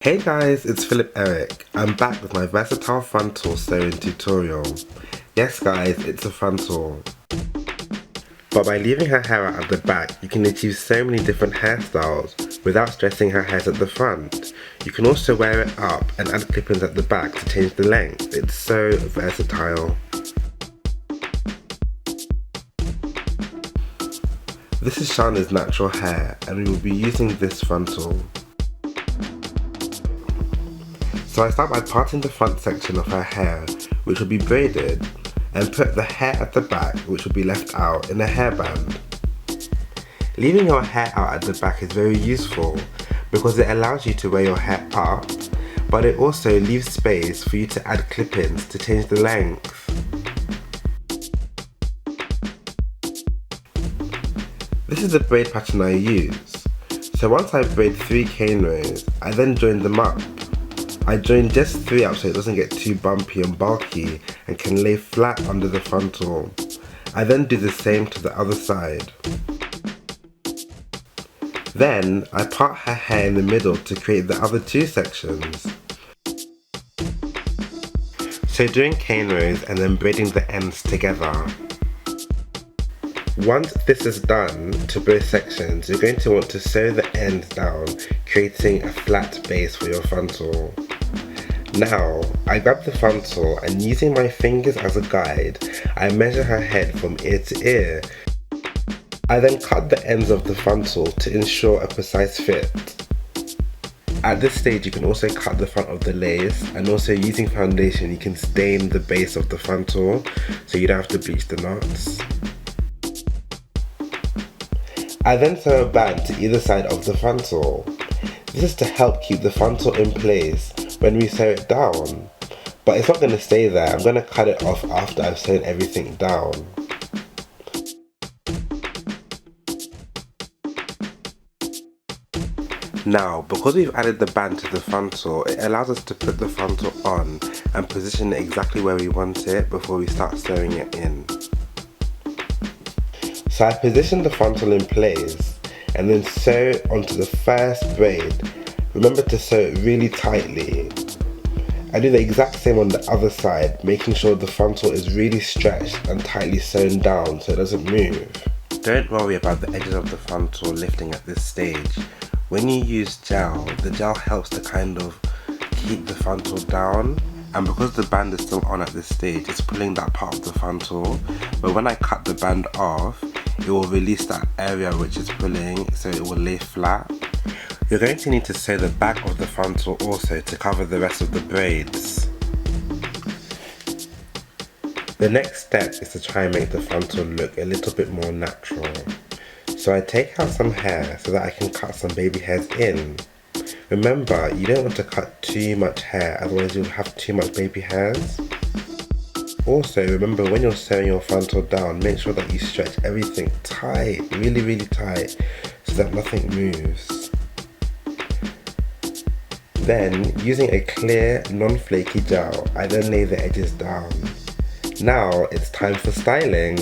Hey guys, it's Philip Eric. I'm back with my versatile frontal sewing tutorial. Yes guys, it's a frontal. But by leaving her hair out at the back, you can achieve so many different hairstyles without stressing her hairs at the front. You can also wear it up and add clip-ins at the back to change the length. It's so versatile. This is Shana's natural hair and we will be using this frontal. So I start by parting the front section of her hair, which will be braided, and put the hair at the back, which will be left out, in a hairband. Leaving your hair out at the back is very useful because it allows you to wear your hair up, but it also leaves space for you to add clip-ins to change the length. This is the braid pattern I use. So once I braid 3 cane rows, I then join them up. I join just 3 up so it doesn't get too bumpy and bulky and can lay flat under the frontal. I then do the same to the other side. Then I part her hair in the middle to create the other 2 sections. So doing cane rows and then braiding the ends together. Once this is done to both sections, you're going to want to sew the ends down, creating a flat base for your frontal. Now, I grab the frontal and using my fingers as a guide, I measure her head from ear to ear. I then cut the ends of the frontal to ensure a precise fit. At this stage you can also cut the front of the lace, and also using foundation you can stain the base of the frontal so you don't have to bleach the knots. I then sew a band to either side of the frontal. This is to help keep the frontal in place when we sew it down, but it's not going to stay there. I'm going to cut it off after I've sewn everything down. Now, because we've added the band to the frontal, it allows us to put the frontal on and position it exactly where we want it before we start sewing it in. So I position the frontal in place and then sew onto the first braid. Remember to sew it really tightly. I do the exact same on the other side, making sure the frontal is really stretched and tightly sewn down so it doesn't move. Don't worry about the edges of the frontal lifting at this stage. When you use gel, the gel helps to kind of keep the frontal down, and because the band is still on at this stage, it's pulling that part of the frontal, but when I cut the band off, it will release that area which is pulling, so it will lay flat. You're going to need to sew the back of the frontal also to cover the rest of the braids. The next step is to try and make the frontal look a little bit more natural. So I take out some hair so that I can cut some baby hairs in. Remember, you don't want to cut too much hair, otherwise you'll have too much baby hairs. Also, remember when you're sewing your frontal down, make sure that you stretch everything tight, really tight, so that nothing moves. Then, using a clear, non-flaky gel, I then lay the edges down. Now, it's time for styling.